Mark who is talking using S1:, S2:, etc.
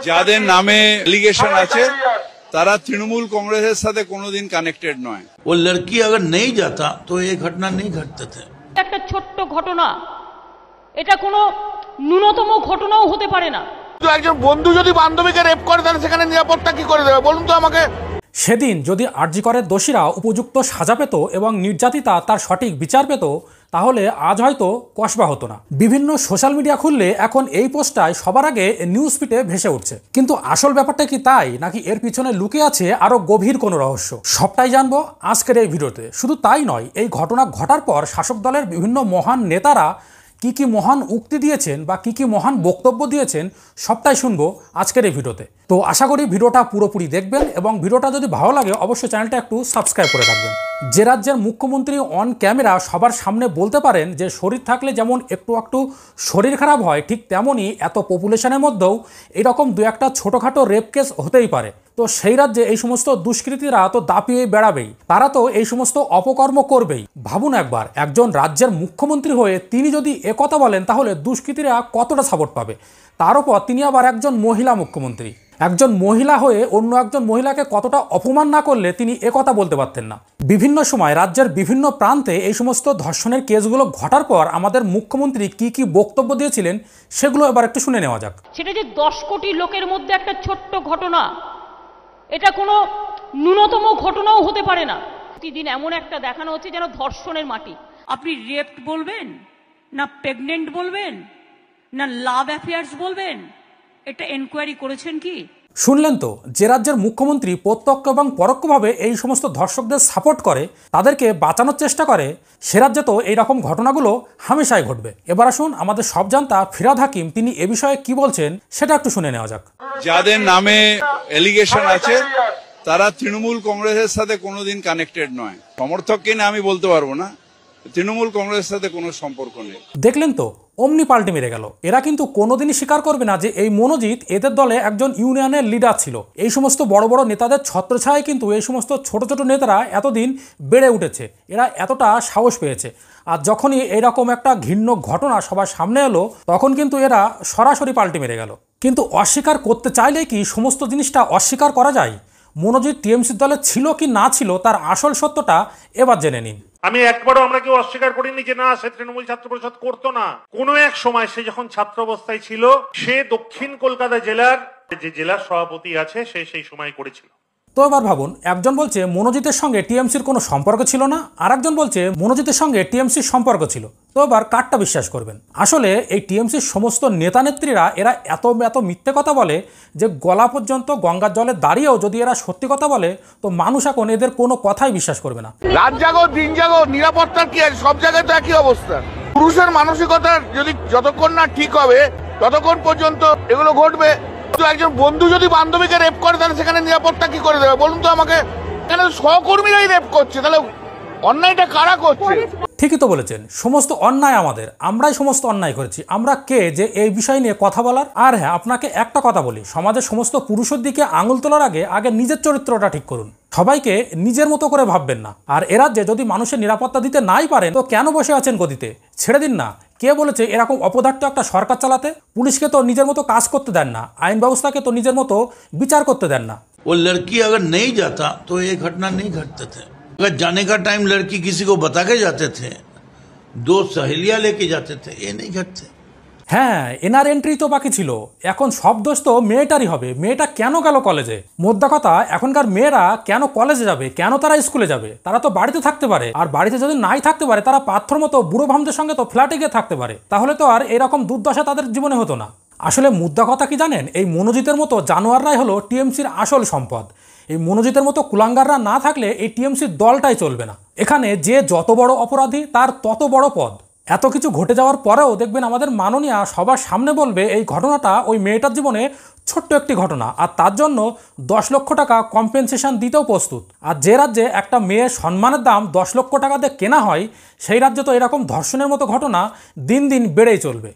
S1: যাদের নামে এলিগেশন আছে তারা তৃণমূল কংগ্রেসের সাথে কোনোদিন কানেক্টেড নয়।
S2: वो लड़की अगर नहीं जाता तो ये घटना नहीं घटते थे।
S3: একটা ছোট্ট ঘটনা, এটা কোনো ন্যূনতম ঘটনাও হতে পারে না।
S4: তো একজন বন্ধু যদি বান্ধবীকে রেপ করে তাহলে সেখানে নিরাপত্তা কি করে দেবে বলুন তো আমাকে।
S5: সেদিন যদি আরজি করের দোষীরা উপযুক্ত সাজা পেত এবং নির্যাতিতা তার সঠিক বিচার পেত তাহলে আজ হয়তো কসবা হতো না। বিভিন্ন সোশ্যাল মিডিয়া খুললে এখন এই পোস্টটাই সবার আগে নিউজ ফিডে ভেসে উঠছে, কিন্তু আসল ব্যাপারটা কি তাই, নাকি এর পিছনে লুকিয়ে আছে আরো গভীর কোনো রহস্য? সবটাই জানবো আজকের এই ভিডিওতে। শুধু তাই নয়, এই ঘটনা ঘটার পর শাসক দলের বিভিন্ন মহান নেতারা কি মহান উক্তি দিয়েছেন বা কি মহান বক্তব্য দিয়েছেন সবটাই শুনবো আজকের এই ভিডিওতে। তো আশা করি ভিডিওটা পুরোপুরি দেখবেন এবং ভিডিওটা যদি ভালো লাগে অবশ্যই চ্যানেলটা একটু সাবস্ক্রাইব করে রাখবেন। যে রাজ্যের মুখ্যমন্ত্রী অন ক্যামেরা সবার সামনে বলতে পারেন যে শরীর থাকলে যেমন একটু শরীর খারাপ হয়, ঠিক তেমনই এত পপুলেশনের মধ্যেও এরকম দু একটা ছোটোখাটো রেপ কেস হতেই পারে। তো সেই রাজ্যে এই সমস্ত দুষ্কৃতীরা তো দাপিয়ে বেড়াবেই, তারা তো এই সমস্ত অপকর্ম করবেই। ভাবুন একবার, একজন রাজ্যের মুখ্যমন্ত্রী হয়ে তিনি যদি একথা বলেন তাহলে দুষ্কৃতীরা কতটা সাপোর্ট পাবে। তার উপর তিনি আবার একজন মহিলা মুখ্যমন্ত্রী, একজন মহিলা হয়ে অন্য একজন মহিলাকে কতটা অপমান না করলে তিনি একথা বলতে পারতেন না। বিভিন্ন সময় রাজ্যের বিভিন্ন প্রান্তে এই সমস্ত ধর্ষণের কেসগুলো ঘটার পর আমাদের মুখ্যমন্ত্রী কি বক্তব্য দিয়েছিলেন সেগুলো এবার একটু শুনে নেওয়া যাক।
S3: সেটা যে 10 কোটি লোকের মধ্যে একটা ছোট্ট ঘটনা, এটা কোনো ন্যূনতম ঘটনাও হতে পারে না। প্রতিদিন এমন একটা দেখানো হচ্ছে যেন ধর্ষণের মাটি।
S6: আপনি রেপড বলবেন না, প্রেগনেন্ট বলবেন না, লাভ অ্যাফেয়ার্স বলবেন, এটা এনকোয়ারি করেছেন কি?
S5: শুনলেন তো, যে রাজ্যের মুখ্যমন্ত্রী প্রত্যক্ষ এবং পরোক্ষভাবে এই সমস্ত ধর্ষকদের সাপোর্ট করে, তাদেরকে বাঁচানোর চেষ্টা করে, সে রাজ্যে তো এইরকম ঘটনাগুলো হামেশাই ঘটবে। এবার আসুন আমাদের সব জানতা ফিরহাদ হাকিম তিনি এ বিষয়ে কি বলছেন সেটা একটু শুনে নেওয়া যাক।
S1: যাদের নামে এলিগেশন আছে তারা তৃণমূল কংগ্রেসের সাথে কোনোদিন কানেক্টেড নয়। সমর্থক কিনা আমি বলতে পারবো না, তৃণমূল কংগ্রেসের সাথে কোনো সম্পর্ক নেই।
S5: দেখলেন তো, অমনি পাল্টে মেরে গেল। এরা কিন্তু কোনোদিনই স্বীকার করবে না যে এই মনোজিৎ এদের দলে একজন ইউনিয়নের লিডার ছিল। এই সমস্ত বড় বড় নেতাদের ছত্রছায়ায় কিন্তু এই সমস্ত ছোট ছোট নেতারা এতদিন বেড়ে উঠেছে, এরা এতটা সাহস পেয়েছে। আর যখনই এইরকম একটা ঘৃণ্য ঘটনা সবার সামনে এলো তখন কিন্তু এরা সরাসরি পাল্টে মেরে গেল। কিন্তু অস্বীকার করতে চাইলে কি সমস্ত জিনিসটা অস্বীকার করা যায়? মনোজিৎ টিএমসি দলে ছিল কি না ছিল তার আসল সত্যটা এবার জেনে নিন।
S7: আমি একবারও আমরা কেউ অস্বীকার করিনি যে না সে তৃণমূল ছাত্র পরিষদ করতো না। কোনো এক সময় সে যখন ছাত্র অবস্থায় ছিল সে দক্ষিণ কলকাতা জেলার যে জেলার সভাপতি আছে সে সেই সময় করেছিল।
S5: তো এবার ভাবুন, একজন বলছে মনোজিতের সঙ্গে টিএমসির কোনো সম্পর্ক ছিল না, আর একজন বলছে মনোজিতের সঙ্গে টিএমসির সম্পর্ক ছিল। তো এবার কারটা বিশ্বাস করবেন? আসলে এই টিএমসির সমস্ত নেতা নেত্রীরা এরা এত মিথ্যে কথা বলে যে গলা পর্যন্ত গঙ্গার জলে দাঁড়িয়েও যদি এরা সত্যি কথা বলে তো মানুষ এখন এদের কোনো কথাই বিশ্বাস করবে না।
S4: রাত জাগো দিন জাগো, নিরাপত্তার কি আছে? সব জায়গায় তো একই অবস্থা। পুরুষের মানসিকতা যদি যতক্ষণ না ঠিক হবে ততক্ষণ পর্যন্ত এগুলো ঘটবে। তো একজন বন্ধু যদি বান্ধবীকে রেপ করে তাহলে সেখানে নিরাপত্তা কি করে দেবে বলুন তো আমাকে। এখানে সহকর্মীরাই রেপ করছে, তাহলে অন্যায়টা কারা করছে?
S5: ঠিকই তো বলেছেন, সমস্ত অন্যায় আমাদের, আমরাই সমস্ত অন্যায় করেছি। আমরা কে যে এই বিষয় নিয়ে কথা বলার? আর হ্যাঁ, আপনাকে একটা কথা বলি, সমাজের সমস্ত পুরুষের দিকে আঙুল তোলার আগে নিজের চরিত্রটা ঠিক করুন। সবাইকে নিজের মতো করে ভাববেন না। আর এ রাজ্যে যদি মানুষের নিরাপত্তা দিতে নাই পারেন তো কেন বসে আছেন গদিতে? ছেড়ে দিন না। কে বলেছে এরকম অপদার্থ একটা সরকার চালাতে? পুলিশকে তো নিজের মতো কাজ করতে দেন না, আইন ব্যবস্থাকে তো নিজের মতো বিচার করতে দেন না।
S2: वो लड़की अगर नहीं जाता तो ये घटना नहीं घटते थे। अगर जाने का टाइम लड़की किसी को बता के जाते थे, 2 सहेलियां लेके जाते थे, ये नहीं घटते।
S5: হ্যাঁ, এনার এন্ট্রি তো বাকি ছিল। এখন সব দোষ তো মেয়েটারই হবে। মেয়েটা কেন গেল কলেজে? মোদ্দা কথা, এখনকার মেয়েরা কেন কলেজে যাবে, কেন তারা স্কুলে যাবে? তারা তো বাড়িতে থাকতে পারে। আর বাড়িতে যদি নাই থাকতে পারে তারা পাথর মতো বুড়ো ভামদের সঙ্গে তো ফ্ল্যাটে গিয়ে থাকতে পারে। তাহলে তো আর এরকম দুর্দশা তাদের জীবনে হতো না। আসলে মুদ্রা কথা কি জানেন? এই মনোজিতের মতো জানোয়াররাই হলো টিএমসির আসল সম্পদ। এই মনোজিতের মতো কুলাঙ্গাররা না থাকলে এই টিএমসির দলটাই চলবে না। এখানে যে যত বড় অপরাধী তার তত বড় পদ। এত কিছু ঘটে যাওয়ার পরেও দেখবেন আমাদের মাননীয়া সবার সামনে বলবে এই ঘটনাটা ওই মেয়েটার জীবনে ছোট্ট একটি ঘটনা, আর তার জন্য 10 লক্ষ টাকা কম্পেনসেশন দিতেও প্রস্তুত। আর যে রাজ্যে একটা মেয়ের সম্মানের দাম 10 লক্ষ টাকা দিয়ে কেনা হয় সেই রাজ্যে তো এরকম ধর্ষণের মতো ঘটনা দিন দিন বেড়েই চলবে।